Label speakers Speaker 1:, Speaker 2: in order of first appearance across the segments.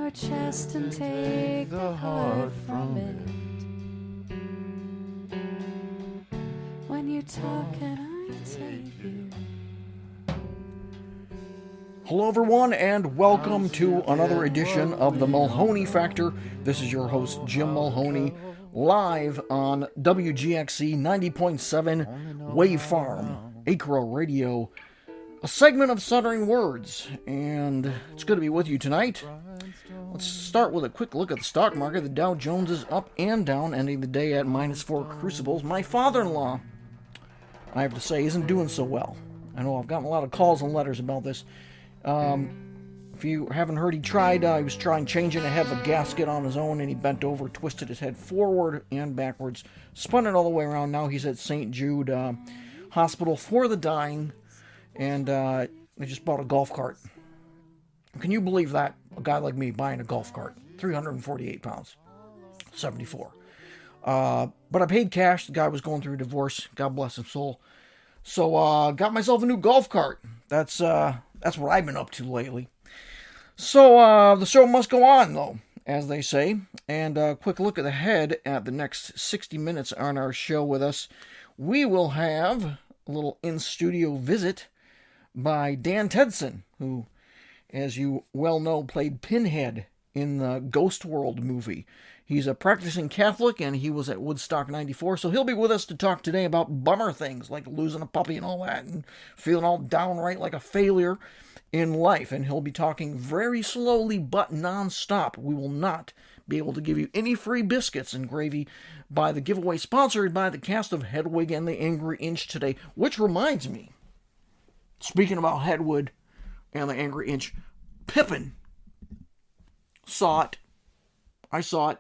Speaker 1: your chest and take the heart from it. When you talk and I take you.
Speaker 2: Hello everyone and welcome to another edition of the Mulhoney Factor. This is your host Jim Mulhoney, live on WGXC 90.7 Wave Farm, Acro Radio, a segment of Suddering Words, and it's good to be with you tonight. Let's start with a quick look at the stock market. The Dow Jones is up and down, ending the day at -4 crucibles. My father-in-law, I have to say, isn't doing so well. I know I've gotten a lot of calls and letters about this. If you haven't heard, he was trying changing a head of a gasket on his own, and he bent over, twisted his head forward and backwards, spun it all the way around. Now he's at St. Jude Hospital for the dying, and they just bought a golf cart. Can you believe that? A guy like me buying a golf cart, 348 pounds, 74. But I paid cash. The guy was going through a divorce. God bless his soul. So, got myself a new golf cart. That's what I've been up to lately. So, the show must go on, though, as they say. And a quick look ahead at the next 60 minutes on our show with us. We will have a little in-studio visit by Dan Tedson, who, as you well know, played Pinhead in the Ghost World movie. He's a practicing Catholic, and he was at Woodstock 94, so he'll be with us to talk today about bummer things, like losing a puppy and all that, and feeling all downright like a failure in life. And he'll be talking very slowly but non-stop. We will not be able to give you any free biscuits and gravy by the giveaway sponsored by the cast of Hedwig and the Angry Inch today, which reminds me, speaking about Hedwig and the Angry Inch, Pippin. I saw it.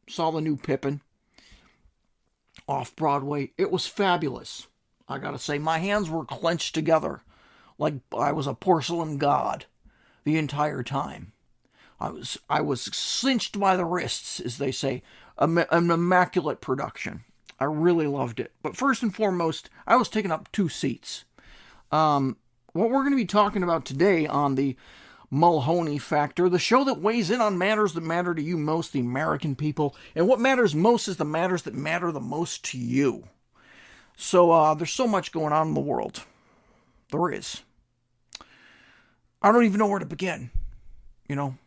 Speaker 2: Saw the new Pippin off-Broadway. It was fabulous. I gotta say, my hands were clenched together like I was a porcelain god the entire time. I was cinched by the wrists, as they say. An immaculate production. I really loved it. But first and foremost, I was taking up 2 seats. What we're going to be talking about today on the Mulhoney Factor, the show that weighs in on matters that matter to you most, the American people, and what matters most is the matters that matter the most to you. So there's so much going on in the world. There is. I don't even know where to begin. You know,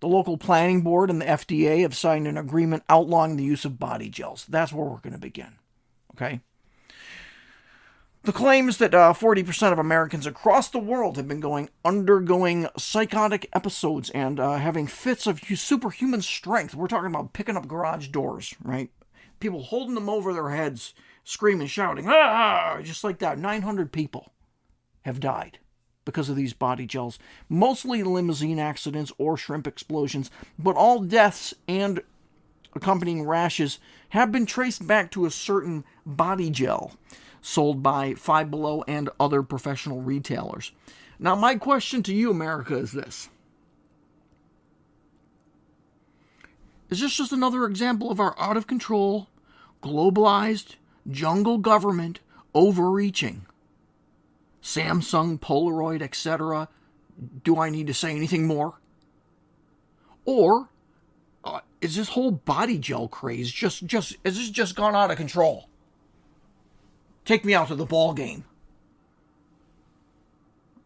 Speaker 2: the local planning board and the FDA have signed an agreement outlawing the use of body gels. That's where we're going to begin. Okay? The claims that 40% of Americans across the world have been undergoing psychotic episodes and having fits of superhuman strength. We're talking about picking up garage doors, right? People holding them over their heads, screaming, shouting, ah! Just like that. 900 people have died because of these body gels. Mostly limousine accidents or shrimp explosions, but all deaths and accompanying rashes have been traced back to a certain body gel sold by Five Below and other professional retailers. Now, my question to you, America, is this. Is this just another example of our out-of-control, globalized, jungle government overreaching? Samsung, Polaroid, etc. Do I need to say anything more? Or is this whole body gel craze has this just gone out of control? Take me out to the ball game.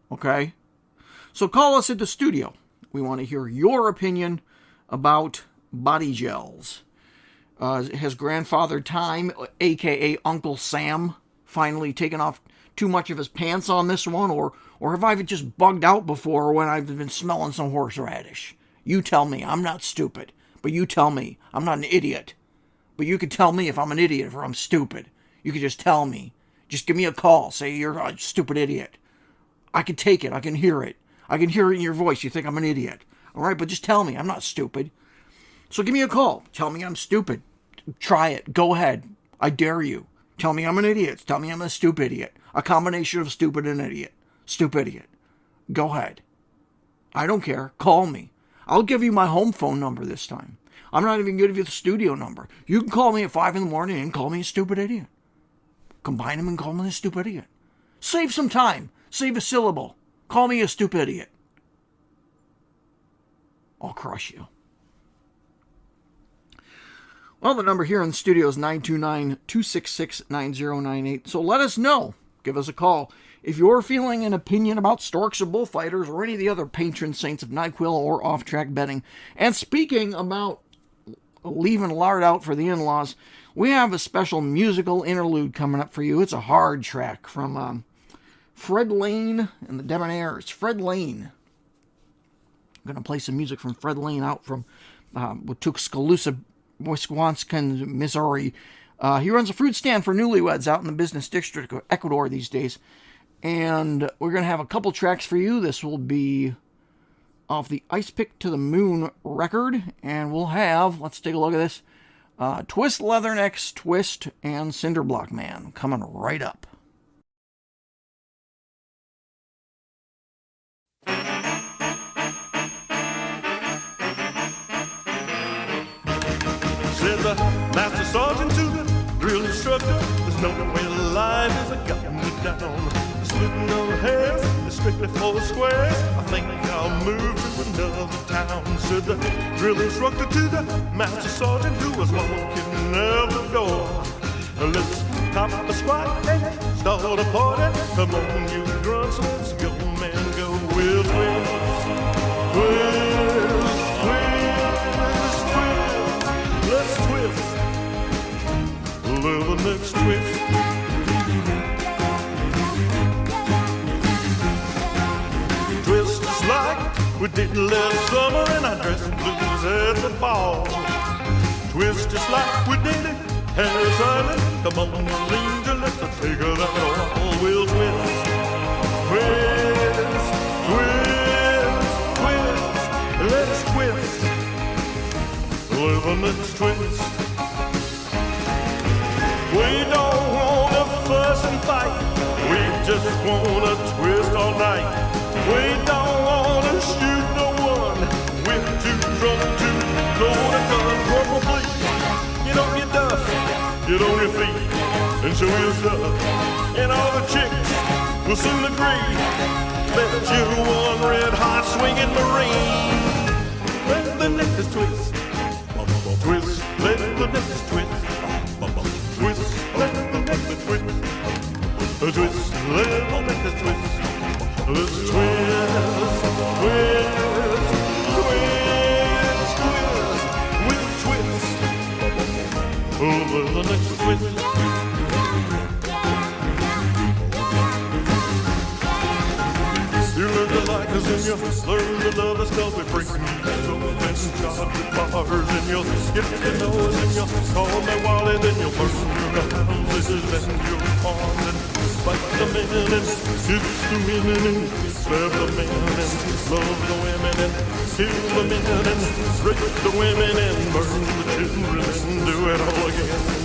Speaker 2: Okay? So call us at the studio. We want to hear your opinion about body gels. Has Grandfather Time, a.k.a. Uncle Sam, finally taken off too much of his pants on this one? Or have I just bugged out before when I've been smelling some horseradish? You tell me. I'm not stupid. But you tell me. I'm not an idiot. But you can tell me if I'm an idiot or I'm stupid. You can just tell me. Just give me a call. Say you're a stupid idiot. I can take it. I can hear it. I can hear it in your voice. You think I'm an idiot. All right, but just tell me. I'm not stupid. So give me a call. Tell me I'm stupid. Try it. Go ahead. I dare you. Tell me I'm an idiot. Tell me I'm a stupid idiot. A combination of stupid and idiot. Stupid idiot. Go ahead. I don't care. Call me. I'll give you my home phone number this time. I'm not even going to give you the studio number. You can call me at 5 in the morning and call me a stupid idiot. Combine them and call me a stupid idiot. Save some time. Save a syllable. Call me a stupid idiot. I'll crush you. Well, the number here in the studio is 929-266-9098. So let us know. Give us a call. If you're feeling an opinion about storks or bullfighters or any of the other patron saints of NyQuil or off-track betting. And speaking about leaving lard out for the in-laws, we have a special musical interlude coming up for you. It's a hard track from Fred Lane and the Debonaires. Fred Lane. I'm going to play some music from Fred Lane out from Tuscaloosa, Wisconsin, Missouri. He runs a fruit stand for newlyweds out in the business district of Ecuador these days. And we're going to have a couple tracks for you. This will be off the Ice Pick to the Moon record. And we'll have, let's take a look at this, Twist Leathernecks Twist and Cinderblock Man coming right up.
Speaker 3: Said the master sergeant to the drill instructor, there's no way life is a gotten me down. Splitting of hairs is strictly for the squares. I think I'll move to another town. Said the drill instructor to the master sergeant who was walking out the door. Let's pop a squat and start a party. Come on, you grunts, let's go, man, go. We'll twist, twist, twist, twist. Let's twist, live the next twist. Twist just like we did last summer, and I dressed blues at the ball. Twist just like we did it, Harris Island. Come on, Ranger, let's take her that all. We'll twist, twist, twist, twist. Let's twist, live the next twist. We don't wanna fuss and fight, we just wanna twist all night. We don't wanna shoot no one, we're too drunk to load a gun. Corporal, please, get on your duff, get on your feet, and show your stuff. And all the chicks will soon agree that you're one red hot swinging Marine. Let the neck is twist, twist, let the neck is twist. Twist, let the neck twist. Twist, let the neck twist. Let's twist, twist, twist, twist, with twist. Over the next twist. You learn to like us and you'll learn to love us, cause we bring you so and shot with bars and you'll get to know us and you'll call me Wallet and you'll burn your houses and your farms and fight the men and kiss the women and serve the men and love the women and kill the men and rape the women and burn the children and do it all again.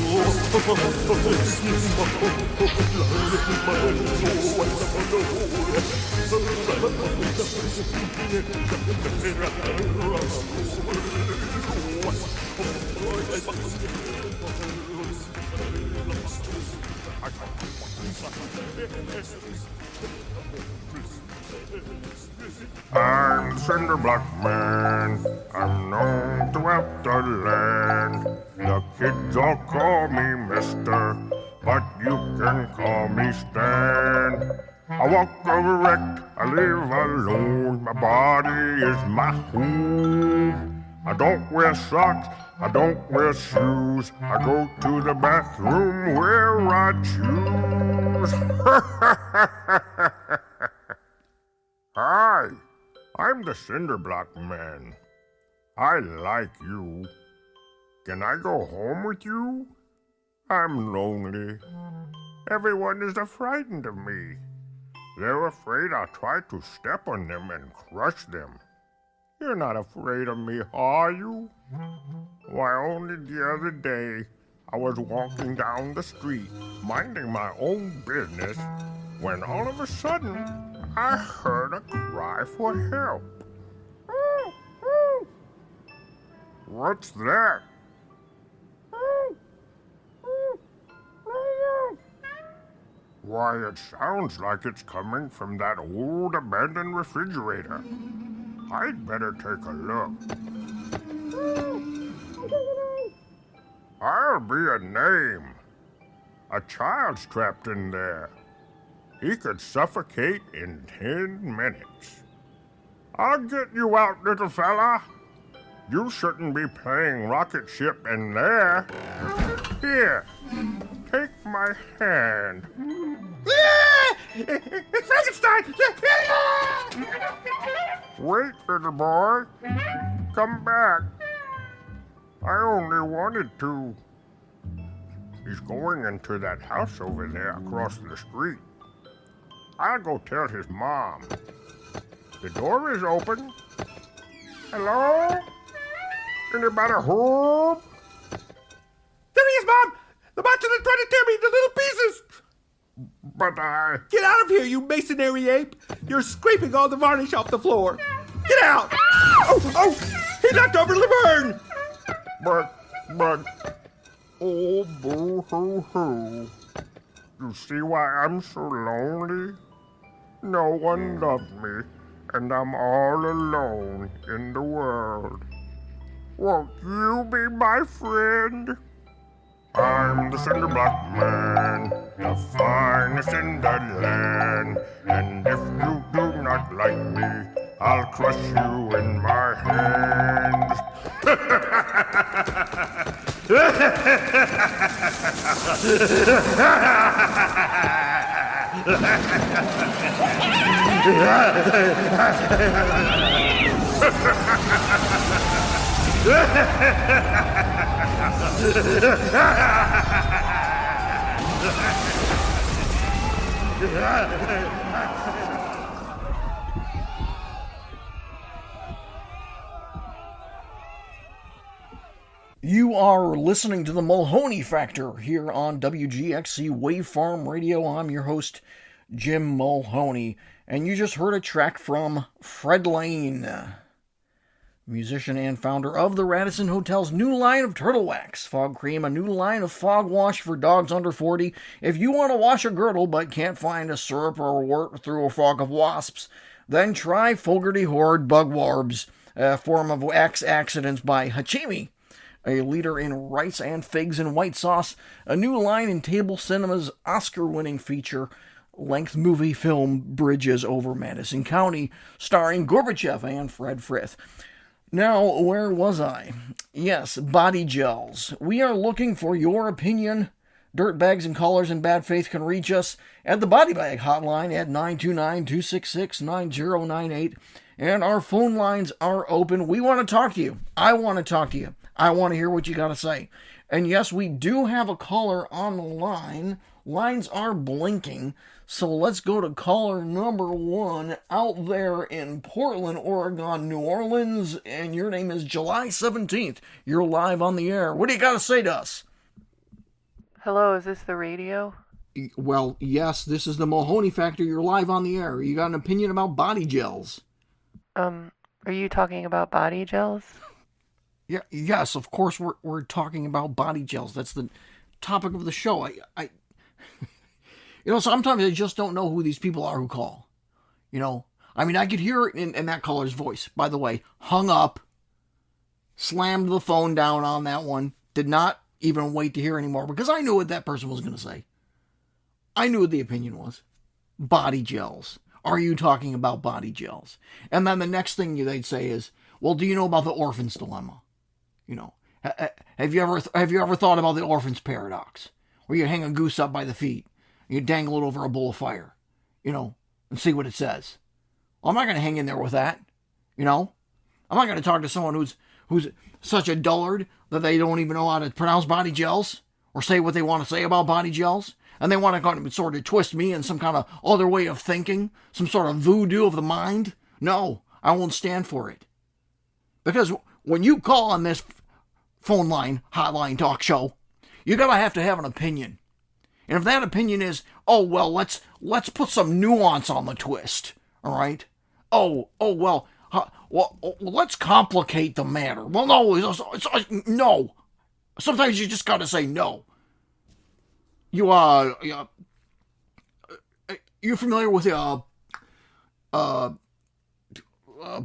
Speaker 4: I'm Cinderblock Man, I'm known throughout the land. The kids all call me Mister, but you can call me Stan. I walk erect, I live alone, my body is my home. I don't wear socks, I don't wear shoes, I go to the bathroom where I choose. Hi, I'm the Cinderblock Man. I like you. Can I go home with you? I'm lonely. Everyone is frightened of me. They're afraid I'll try to step on them and crush them. You're not afraid of me, are you? Why, only the other day, I was walking down the street, minding my own business, when all of a sudden, I heard a cry for help. What's that? Why, it sounds like it's coming from that old abandoned refrigerator. I'd better take a look. I'll be a name. A child's trapped in there. He could suffocate in 10 minutes. I'll get you out, little fella. You shouldn't be playing rocket ship in there. Here, take my hand. It's Frankenstein! Wait, little boy. Come back. I only wanted to. He's going into that house over there across the street. I'll go tell his mom. The door is open. Hello? Anybody home?
Speaker 5: There he is, Mom! The monster is trying to tear me into little pieces!
Speaker 4: But I...
Speaker 5: Get out of here, you masonry ape! You're scraping all the varnish off the floor! Get out! Oh! He knocked over Laverne!
Speaker 4: But... Oh, boo-hoo-hoo. You see why I'm so lonely? No one loves me, and I'm all alone in the world. Won't you be my friend? I'm the cinder block man, the finest in the land. And if you do not like me, I'll crush you in my hands.
Speaker 2: You are listening to the Mulhoney Factor here on WGXC Waveform Radio. I'm your host, Jim Mulhoney, and you just heard a track from Fred Lane, musician and founder of the Radisson Hotel's new line of Turtle Wax Fog Cream, a new line of fog wash for dogs under 40. If you want to wash a girdle but can't find a syrup or a wort through a fog of wasps, then try Fogarty Horde Bug Warbs, a form of wax accidents by Hachimi, a leader in rice and figs and white sauce, a new line in Table Cinema's Oscar-winning feature-length movie film Bridges Over Madison County, starring Gorbachev and Fred Frith. Now, where was I? Yes, body gels. We are looking for your opinion. Dirtbags and callers in bad faith can reach us at the Body Bag Hotline at 929-266-9098. And our phone lines are open. We want to talk to you. I want to talk to you. I want to hear what you got to say. And yes, we do have a caller on the line. Lines are blinking. So let's go to caller number 1 out there in Portland, Oregon, New Orleans. And your name is July 17th. You're live on the air. What do you got to say to us?
Speaker 6: Hello, is this the radio?
Speaker 2: Well, yes, this is the Mulhoney Factor. You're live on the air. You got an opinion about body gels?
Speaker 6: Are you talking about body gels?
Speaker 2: Yeah, yes, of course we're talking about body gels. That's the topic of the show. I sometimes I just don't know who these people are who call. I mean, I could hear it in that caller's voice. By the way, hung up, slammed the phone down on that one, did not even wait to hear anymore because I knew what that person was going to say. I knew what the opinion was. Body gels. Are you talking about body gels? And then the next thing they'd say is, well, do you know about the orphan's dilemma? Have you ever thought about the orphan's paradox? Where you hang a goose up by the feet, and you dangle it over a bowl of fire, and see what it says. Well, I'm not going to hang in there with that, I'm not going to talk to someone who's such a dullard that they don't even know how to pronounce body gels or say what they want to say about body gels. And they want to kind of sort of twist me in some kind of other way of thinking, some sort of voodoo of the mind. No, I won't stand for it. Because when you call on this phone line, hotline talk show, you gotta have to have an opinion. And if that opinion is, oh, well, let's put some nuance on the twist, all right? Well, let's complicate the matter. Well, no, no. Sometimes you just gotta say no. You familiar with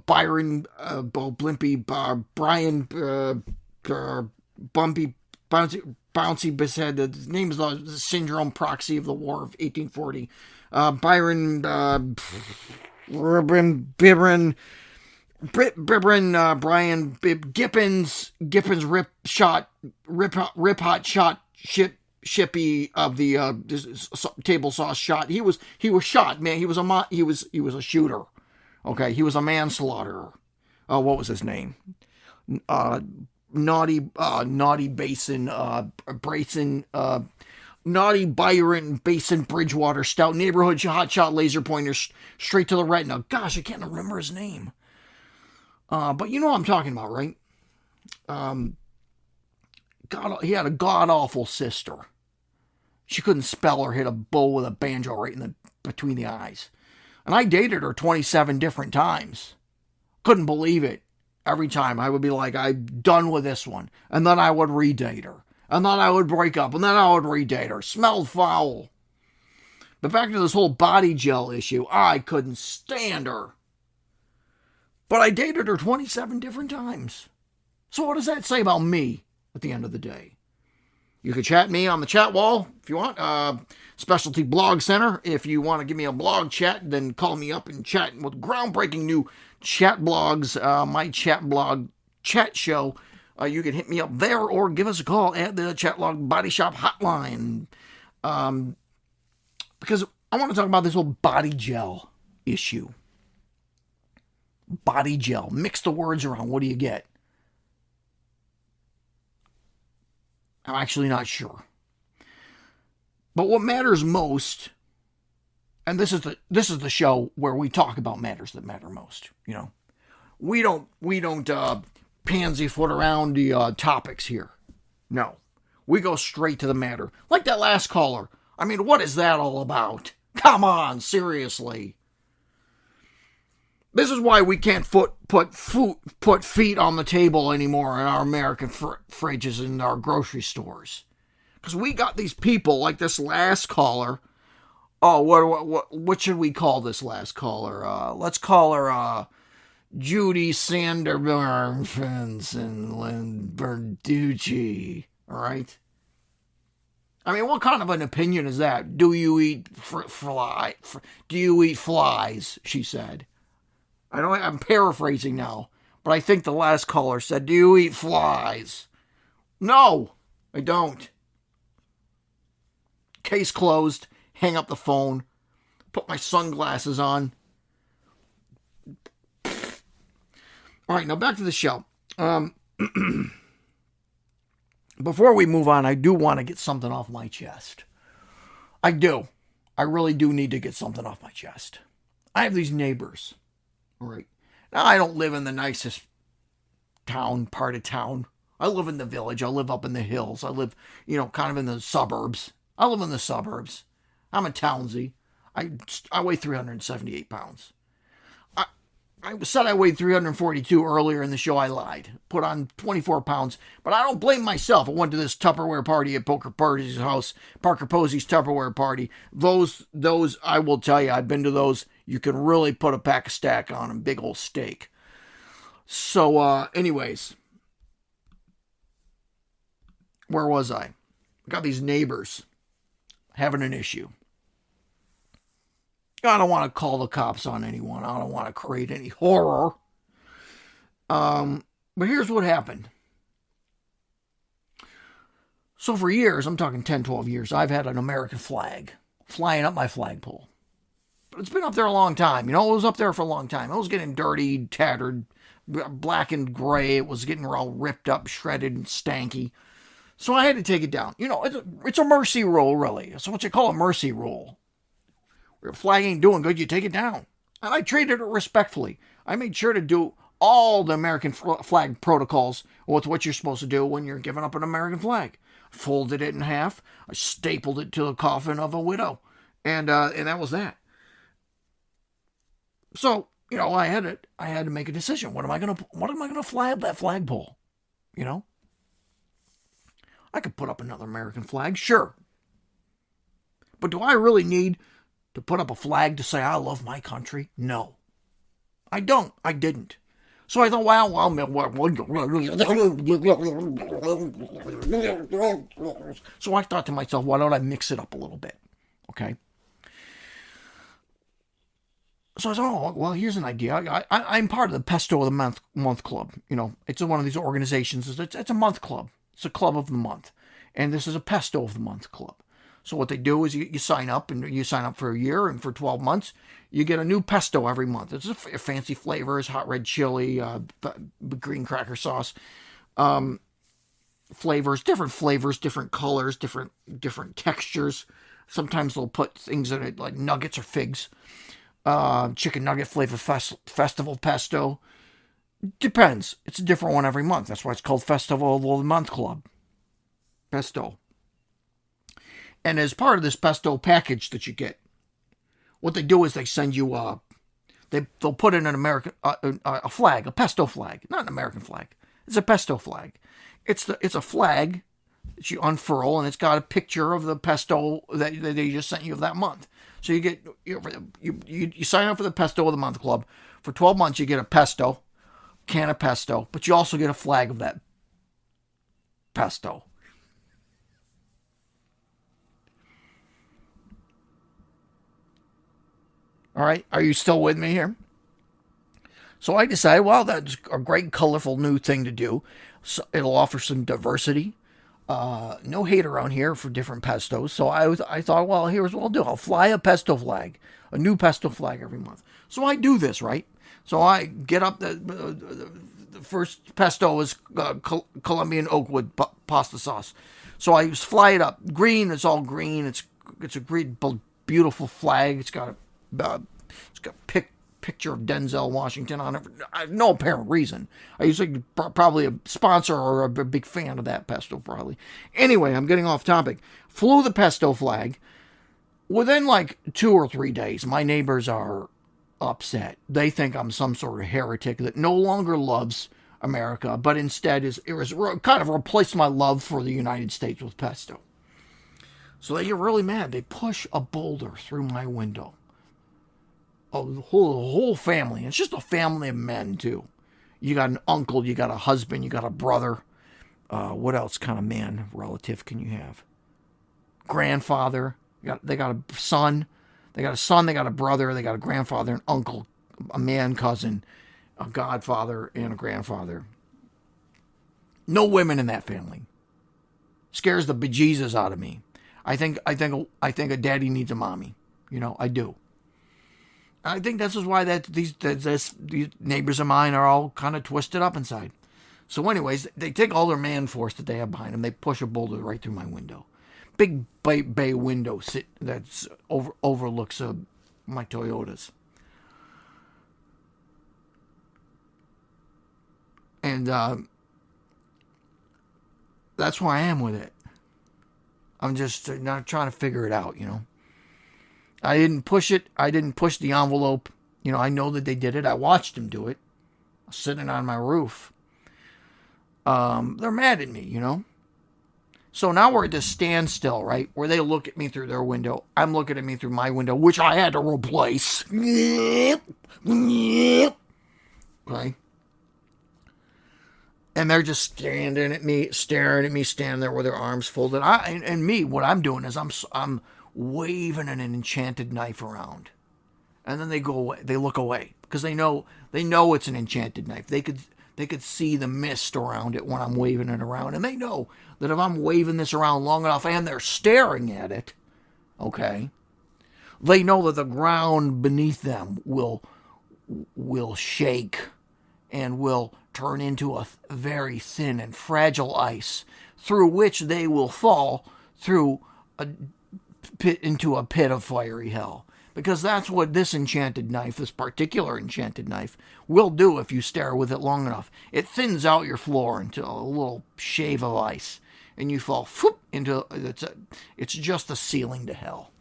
Speaker 2: Byron, Blimpy, Brian, Bumpy, Bouncy Bisshead. His name is the Syndrome Proxy of the War of 1840. Byron, Bibrin, Brian, Gippins, Rip Hot Shot, Shippy of the table sauce shot. He was shot, man. He was a shooter. Okay, he was a manslaughterer. What was his name? Naughty Basin, Brayson, Naughty Byron, Basin, Bridgewater, Stout, Neighborhood, Hotshot, Laser Pointer, Straight to the Retina. Gosh, I can't remember his name. But you know what I'm talking about, right? He had a god-awful sister. She couldn't spell or hit a bow with a banjo right between the eyes. And I dated her 27 different times. Couldn't believe it. Every time I would be like, I'm done with this one. And then I would redate her. And then I would break up. And then I would redate her. Smelled foul. But back to this whole body gel issue. I couldn't stand her. But I dated her 27 different times. So what does that say about me at the end of the day? You can chat me on the chat wall if you want. Specialty Blog Center. If you want to give me a blog chat, then call me up and chat with groundbreaking new chat blogs. My chat blog chat show. You can hit me up there or give us a call at the Chatlog Body Shop hotline. Because I want to talk about this whole body gel issue. Body gel. Mix the words around. What do you get? I'm actually not sure. But what matters most, and this is the show where we talk about matters that matter most. You know, we don't pansy foot around the topics here. No, we go straight to the matter. Like that last caller. I mean, what is that all about? Come on, seriously. This is why we can't put feet on the table anymore in our American fridges and our grocery stores. Because we got these people like this last caller. Oh, what should we call this last caller? Let's call her Judy Sanderberg and Berducci. All right? I mean, what kind of an opinion is that? Do you eat do you eat flies? She said. I know I'm paraphrasing now, but I think the last caller said, do you eat flies? No, I don't. Case closed. Hang up the phone. Put my sunglasses on. All right, now back to the show. Before we move on, I do want to get something off my chest. I do. I really do need to get something off my chest. I have these neighbors. All right. Now, I don't live in the nicest part of town. I live in the village. I live up in the hills. I live, kind of in the suburbs. I live in the suburbs. I'm a townsy. I weigh 378 pounds. I said I weighed 342 earlier in the show. I lied. Put on 24 pounds. But I don't blame myself. I went to this Tupperware party at Parker Posey's house. Parker Posey's Tupperware party. Those, I will tell you, I've been to those. You can really put a pack of stack on them. Big old steak. So, anyways. Where was I? I got these neighbors having an issue. I don't want to call the cops on anyone. I don't want to create any horror. But here's what happened. So for years, I'm talking 10, 12 years, I've had an American flag flying up my flagpole. But it's been up there a long time. It was up there for a long time. It was getting dirty, tattered, black and gray. It was getting all ripped up, shredded, and stanky. So I had to take it down. It's a mercy rule, really. It's what you call a mercy rule. If a flag ain't doing good, you take it down. And I treated it respectfully. I made sure to do all the American flag protocols with what you're supposed to do when you're giving up an American flag. I folded it in half. I stapled it to the coffin of a widow. And that was that. So, I had to make a decision. What am I gonna flag that flagpole? I could put up another American flag, sure. But do I really need to put up a flag to say I love my country? No. I don't. I didn't. So I thought, so I thought to myself, why don't I mix it up a little bit? Okay. So I said, oh, well, here's an idea. I'm part of the Pesto of the Month Club. You know, it's one of these organizations. It's a month club. It's a club of the month. And this is a Pesto of the Month Club. So what they do is you sign up, and you sign up for a year, and for 12 months, you get a new pesto every month. It's a fancy flavors, hot red chili, green cracker sauce, flavors, different colors, different textures. Sometimes they'll put things in it like nuggets or figs. Chicken nugget flavor festival pesto. Depends. It's a different one every month. That's why it's called Festival of the Month Club. Pesto. And as part of this pesto package that you get, what they do is they send you they'll put in an American a flag, a pesto flag, not an American flag. It's a pesto flag. It's a flag that you unfurl, and it's got a picture of the pesto that they just sent you of that month. So you get you sign up for the Pesto of the Month Club. For 12 months, you get a pesto, can of pesto, but you also get a flag of that pesto. All right, are you still with me here? So I decided, well, that's a great, colorful new thing to do. So it'll offer some diversity. No hate around here for different pestos. So I thought, well, here's what I'll do. I'll fly a pesto flag, a new pesto flag every month. So I do this, right? So I get up, the first pesto is Colombian oakwood pasta sauce. So I fly it up. Green, it's all green. It's a great, beautiful flag. It's got a picture of Denzel Washington on it. No apparent reason. I used to probably a sponsor or a big fan of that pesto, probably. Anyway, I'm getting off topic. Flew the pesto flag. Within like 2 or 3 days, my neighbors are upset. They think I'm some sort of heretic that no longer loves America, but instead kind of replaced my love for the United States with pesto. So they get really mad. They push a boulder through my window. Oh, the whole family. It's just a family of men, too. You got an uncle, you got a husband, you got a brother. What else kind of man relative can you have? Grandfather. They got a son. They got a brother, they got a grandfather, an uncle, a man cousin, a godfather, and a grandfather. No women in that family. Scares the bejesus out of me. I think a daddy needs a mommy. You know, I do. I think this is why these neighbors of mine are all kind of twisted up inside. So anyways, they take all their man force that they have behind them. They push a boulder right through my window. Big bay window that's overlooks my Toyotas. And that's where I am with it. I'm just not trying to figure it out, you know. I didn't push it. I didn't push the envelope. You know, I know that they did it. I watched them do it. I was sitting on my roof. They're mad at me, you know. So now we're at this standstill, right? Where they look at me through their window. I'm looking at me through my window, which I had to replace. Okay. And they're just staring at me, standing there with their arms folded. What I'm doing is I'm waving an enchanted knife around. And then they go away. They look away because they know it's an enchanted knife. They could see the mist around it when I'm waving it around. And they know that if I'm waving this around long enough and they're staring at it, okay, they know that the ground beneath them will shake and will turn into a very thin and fragile ice through which they will fall through into a pit of fiery hell. Because that's what this particular enchanted knife, will do if you stare with it long enough. It thins out your floor into a little shave of ice, and you fall into it's just a ceiling to hell.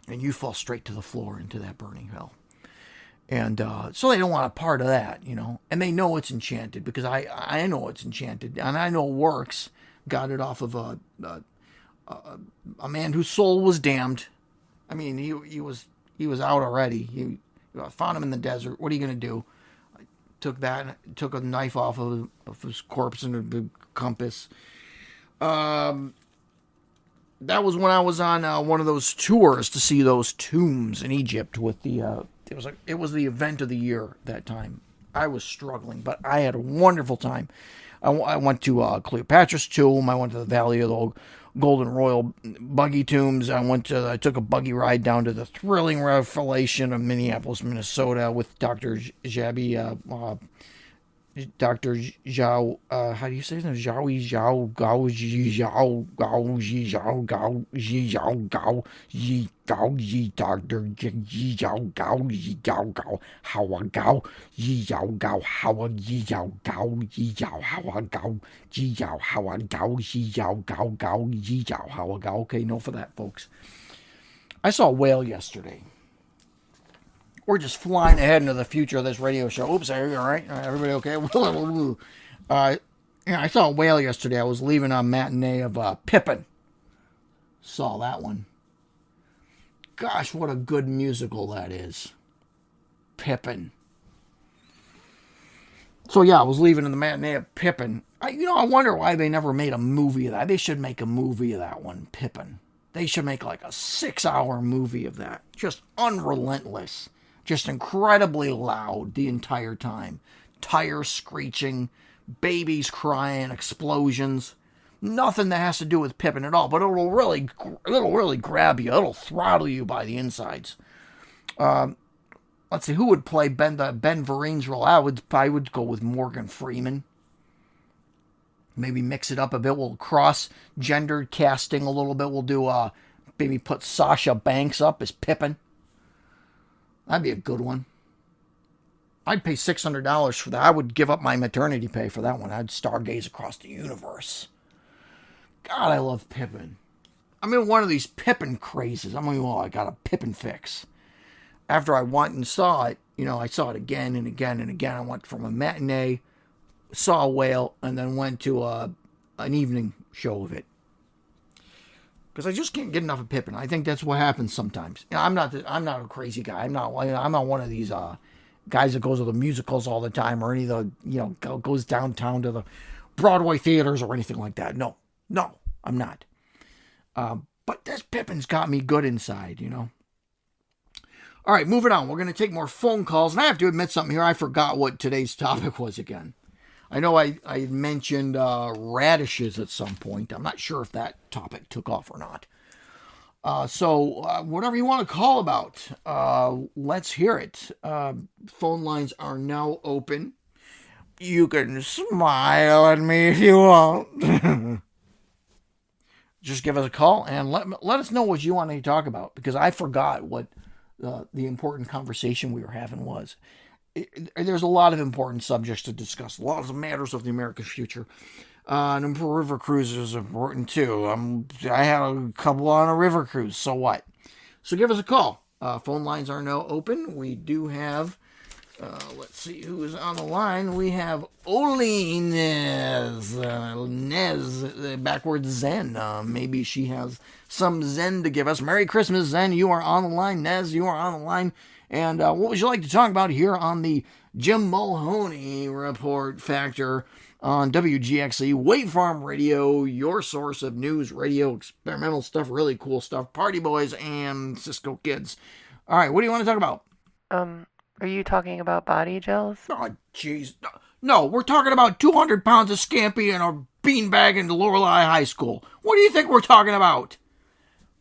Speaker 2: And you fall straight to the floor into that burning hell. And so they don't want a part of that, you know. And they know it's enchanted because I know it's enchanted, and I know it works. Got it off of a man whose soul was damned. I mean, he was out already. He I found him in the desert. What are you going to do? I took a knife off of his corpse and a big compass. That was when I was on one of those tours to see those tombs in Egypt with the, it was the event of the year that time. I was struggling, but I had a wonderful time. I went to Cleopatra's tomb. I went to the Valley of the Golden Royal buggy tombs. I took a buggy ride down to the thrilling revelation of Minneapolis, Minnesota with Dr. Zhabi, Dr. Zhao, how do you say his name? Zhao Gao Ji Zhao Gao Ji Zhao Gao Ji Zhao Gao Ji Gao Ji Dr. Ji Zhao Gao Ji Zhao Gao Hawa Gao Ji Zhao Gao Hawa Ji Zhao Gao Ji Zhao Hawa Gao Ji Zhao Hawa Gao Ji Zhao Gao Gao Ji Zhao Hawa Gao. Okay, enough of that, folks. I saw a whale yesterday. We're just flying ahead into the future of this radio show. Oops, are you all right? Everybody okay? I saw a whale yesterday. I was leaving a matinee of Pippin. Saw that one. Gosh, what a good musical that is. Pippin. So yeah, I was leaving in the matinee of Pippin. I wonder why they never made a movie of that. They should make a movie of that one, Pippin. They should make like a 6-hour movie of that. Just unrelentless. Just incredibly loud the entire time. Tires screeching, babies crying, explosions. Nothing that has to do with Pippin at all, but it'll really grab you. It'll throttle you by the insides. Let's see, who would play Ben Vereen's role? I would go with Morgan Freeman. Maybe mix it up a bit. We'll cross-gender casting a little bit. We'll do, maybe put Sasha Banks up as Pippin. That'd be a good one. I'd pay $600 for that. I would give up my maternity pay for that one. I'd stargaze across the universe. God, I love Pippin. I'm in one of these Pippin crazes. I got a Pippin fix. After I went and saw it, I saw it again and again and again. I went from a matinee, saw a whale, and then went to an evening show of it. Because I just can't get enough of Pippin. I think that's what happens sometimes. I'm not a crazy guy. I'm not one of these guys that goes to the musicals all the time, or any of the goes downtown to the Broadway theaters or anything like that. No, I'm not. But this Pippin's got me good inside, All right, moving on. We're going to take more phone calls, and I have to admit something here. I forgot what today's topic was again. I know I mentioned radishes at some point. I'm not sure if that topic took off or not. So whatever you want to call about, let's hear it. Phone lines are now open. You can smile at me if you want. Just give us a call and let us know what you want to talk about, because I forgot what the important conversation we were having was. There's a lot of important subjects to discuss, a lot of matters of the American future. And river cruises are important too. I had a couple on a river cruise, so what? So give us a call. Phone lines are now open. We do have, let's see who is on the line. We have Oli Nez, backwards Zen. Maybe she has some Zen to give us. Merry Christmas, Zen. You are on the line. Nez, you are on the line. And what would you like to talk about here on the Jim Mulhoney Report Factor on WGXE, Wave Farm Radio, your source of news, radio, experimental stuff, really cool stuff, party boys, and Cisco kids. All right, what do you want to talk about?
Speaker 6: Are you talking about body gels?
Speaker 2: Oh, jeez. No, we're talking about 200 pounds of scampi and a beanbag in Lorelei High School. What do you think we're talking about?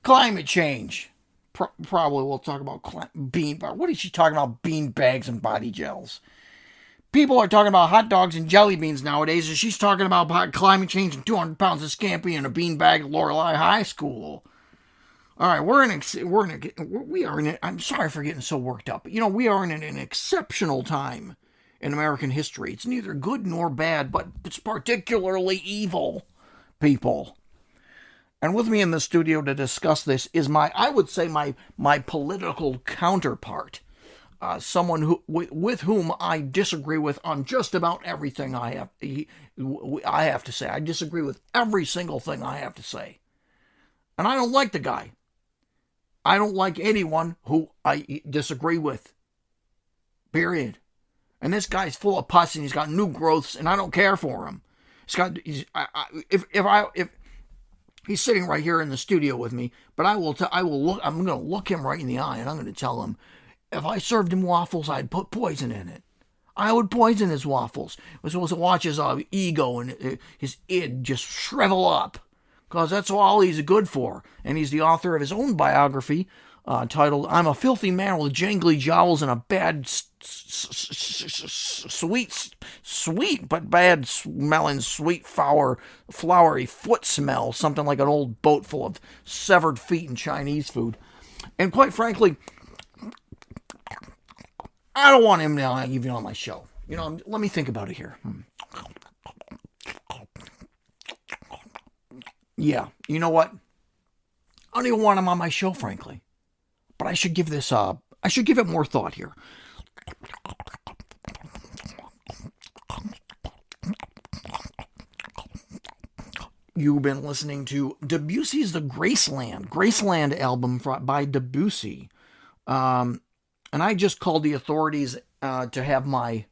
Speaker 2: Climate change. Probably we'll talk about beanbag. What is she talking about? Bean bags and body gels. People are talking about hot dogs and jelly beans nowadays, and she's talking about climate change and 200 pounds of scampi and a beanbag at Lorelei High School. All right, I'm sorry for getting so worked up, but we are in an exceptional time in American history. It's neither good nor bad, but it's particularly evil, people. And with me in the studio to discuss this is I would say my political counterpart, someone with whom I disagree with on just about everything I have to say. I disagree with every single thing I have to say. And I don't like the guy. I don't like anyone who I disagree with. Period. And this guy's full of pus and he's got new growths, and I don't care for him. If he's sitting right here in the studio with me, but I'm going to look him right in the eye and I'm going to tell him, if I served him waffles, I'd put poison in it. I would poison his waffles. We're supposed to watch his ego and his id just shrivel up, because that's all he's good for. And he's the author of his own biography titled, "I'm a Filthy Man with Jangly Jowls and a Bad, Sweet but Bad Smelling Sweet Flowery Foot Smell," something like an old boat full of severed feet and Chinese food. And quite frankly, I don't want him now even on my show. Let me think about it here. Yeah, you know what? I don't even want him on my show, frankly. But I should give it more thought here. You've been listening to Debussy's The Graceland album by Debussy. And I just called the authorities to have my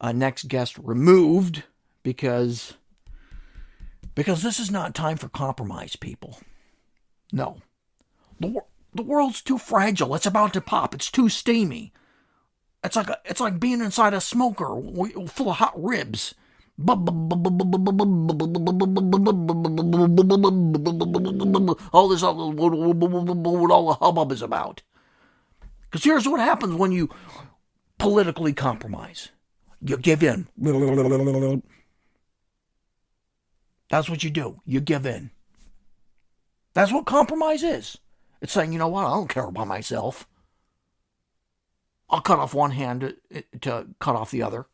Speaker 2: next guest removed because this is not time for compromise, people. No. The world's too fragile. It's about to pop. It's too steamy. It's like being inside a smoker full of hot ribs. All this, all the hubbub is about. Because here's what happens when you politically compromise. You give in. That's what you do. You give in. That's what compromise is. It's saying, you know what, I don't care about myself. I'll cut off one hand to cut off the other.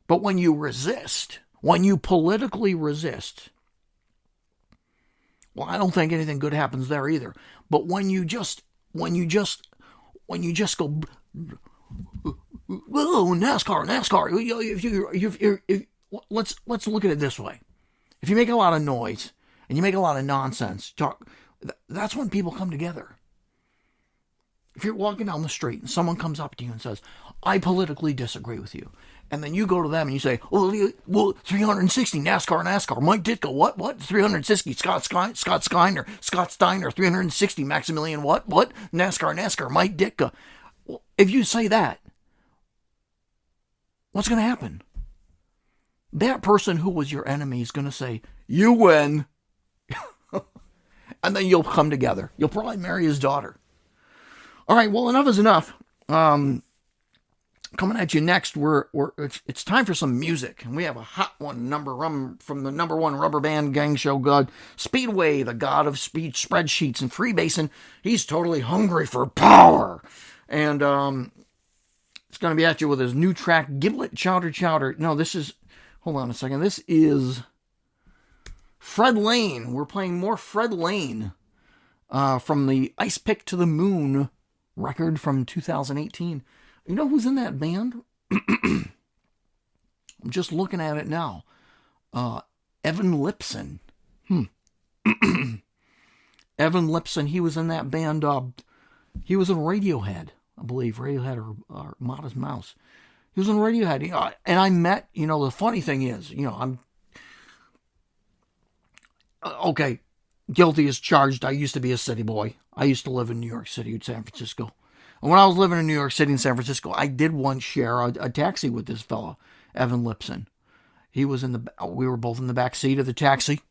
Speaker 2: But when you resist, when you politically resist, well, I don't think anything good happens there either. But when you just go, oh, NASCAR. Let's look at it this way. If you make a lot of noise and you make a lot of nonsense, that's when people come together. If you're walking down the street and someone comes up to you and says, I politically disagree with you, and then you go to them and you say, well, 360 NASCAR, Mike Ditka, what? 360 Scott Steiner, 360 Maximilian, what? NASCAR, Mike Ditka. Well, if you say that, what's going to happen? That person who was your enemy is going to say, you win. And then you'll come together. You'll probably marry his daughter. All right, well, enough is enough. Coming at you next, it's time for some music. And we have a hot one from the number one rubber band gang show god, Speedway, the god of speed spreadsheets and freebasing. He's totally hungry for power. And it's going to be at you with his new track, Giblet Chowder. No, hold on a second. This is Fred Lane. We're playing more Fred Lane from the Ice Pick to the Moon record from 2018. You know who's in that band? I'm just looking at it now. Evan Lipson. Evan Lipson, he was in that band. He was in Radiohead, I believe. Radiohead or Modest Mouse. He was in Radiohead. And I met, the funny thing is, I'm... Okay, guilty as charged. I used to be a city boy. I used to live in New York City, San Francisco. And when I was living in New York City and San Francisco, I did once share a taxi with this fella, Evan Lipson. We were both in the back seat of the taxi.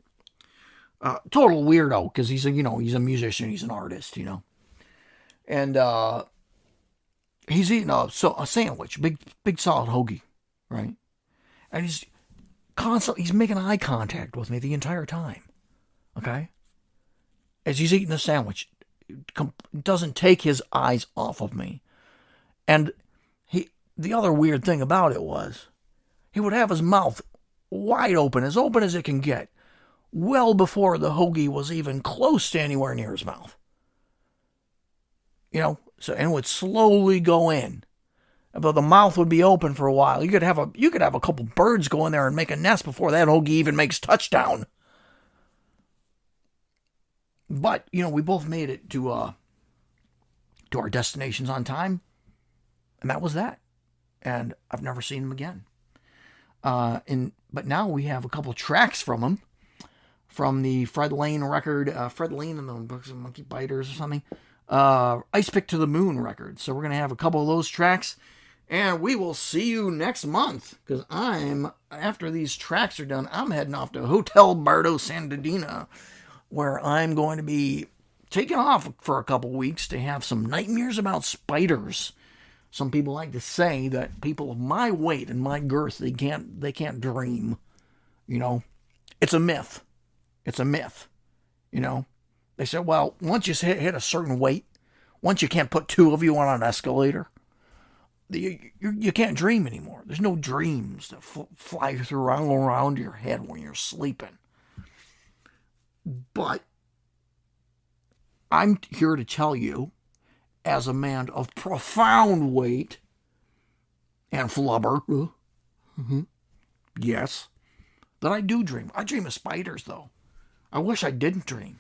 Speaker 2: Total weirdo, because he's a musician, he's an artist, And he's eating a sandwich, big solid hoagie, right? And he's making eye contact with me the entire time. Okay? As he's eating the sandwich, doesn't take his eyes off of me. And the other weird thing about it was, he would have his mouth wide open as it can get, well before the hoagie was even close to anywhere near his mouth. And it would slowly go in. But the mouth would be open for a while. You could have a couple birds go in there and make a nest before that hoagie even makes touchdown. But, we both made it to our destinations on time. And that was that. and I've never seen him again. But now we have a couple tracks from him, from the Fred Lane record, Fred Lane and the Books of Monkey Biters or something, Ice Pick to the Moon record. So we're going to have a couple of those tracks, and we will see you next month, because after these tracks are done, I'm heading off to Hotel Bardo Santadina, where I'm going to be taking off for a couple weeks to have some nightmares about spiders. Some people like to say that people of my weight and my girth, they can't dream. You know, it's a myth. It's a myth. You know, they say, well, once you hit a certain weight, once you can't put two of you on an escalator, you can't dream anymore. There's no dreams that fly around your head when you're sleeping. But I'm here to tell you, as a man of profound weight and flubber, yes, that I do dream. I dream of spiders, though. I wish I didn't dream.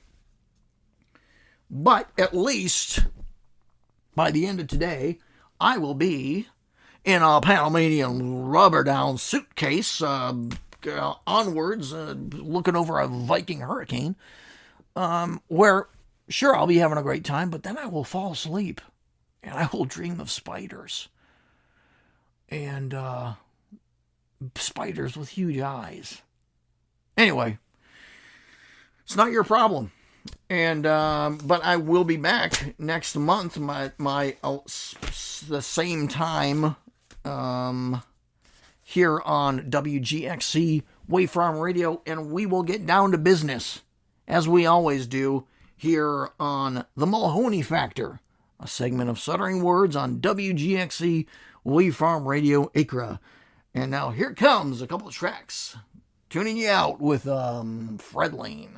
Speaker 2: But at least by the end of today, I will be in a Panamanian rubber down suitcase, onwards, looking over a Viking hurricane, where, sure, I'll be having a great time, but then I will fall asleep, and I will dream of spiders. And spiders with huge eyes. Anyway, it's not your problem. And but I will be back next month, the same time, here on WGXC Waveform Radio, and we will get down to business, as we always do, here on the Mulhoney Factor, a segment of Suddering Words on WGXC Waveform Radio Acra. And now here comes a couple of tracks, tuning you out with Fred Lane.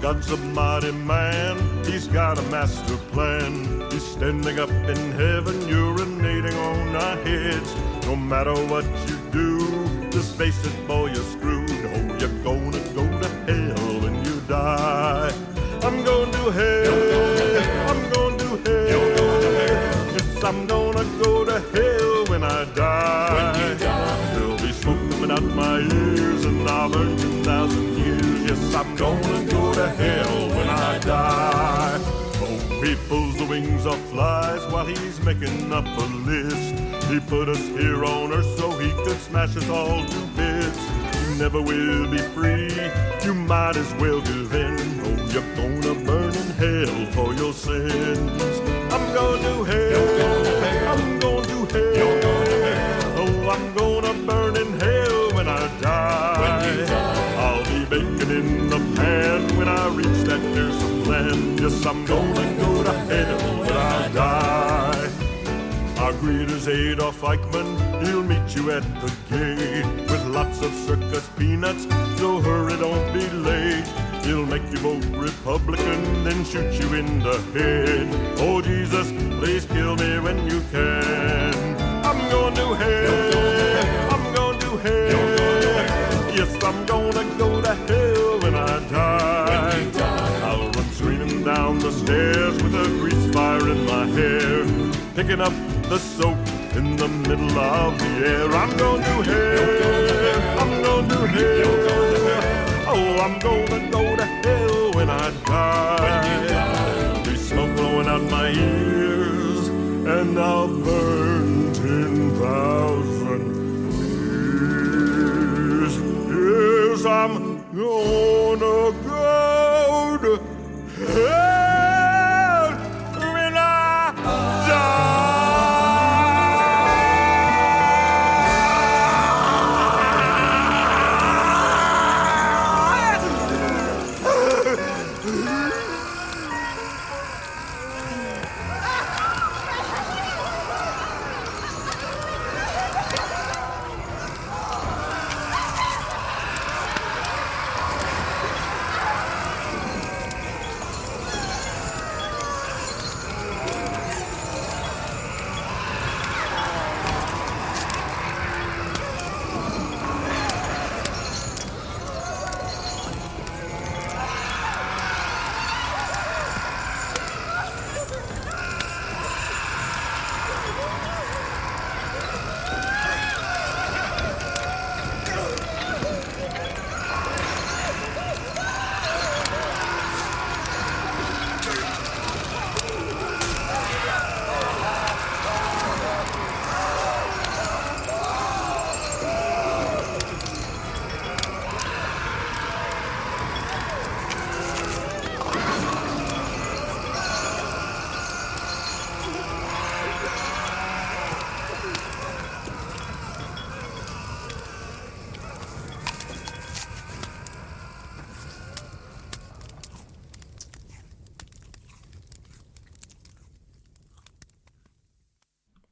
Speaker 3: God's a mighty man, he's got a master plan. He's standing up in heaven, urinating on our heads. No matter what you do, just face it, boy, you're screwed. Oh, you're gonna go to hell when you die. I'm going to hell, I'm going to hell. Yes, I'm gonna go to hell when I die. When you die. There'll be smoke coming out my ears, and I'll burn 2,000 years. Yes, I'm gonna go to hell when I die. Oh, he pulls the wings off flies while he's making up a list. He put us here on earth so he could smash us all to bits. You never will be free, you might as well give in. Oh, you're gonna burn in hell for your sins. I'm going to hell, I'm going to hell. Oh, I'm gonna burn in hell when I die. I'll be baking in the pan when I reach that fearsome land. Yes, I'm gonna go to hell when I die. Our greeter's Adolf Eichmann, he'll meet you at the gate with lots of circus peanuts, so hurry, don't be late. He'll make you vote Republican, then shoot you in the head. Oh, Jesus, please kill me when you can. I'm going to hell, I'm going to hell. Yes, I'm gonna go to hell when I die. I'll run screaming down the stairs with a grease fire in my hair, picking up the soap in the middle of the air. I'm going to hell, I'm going to hell. Oh, I'm gonna go to hell when I die. There'll be smoke blowing out my ears, and I'll burn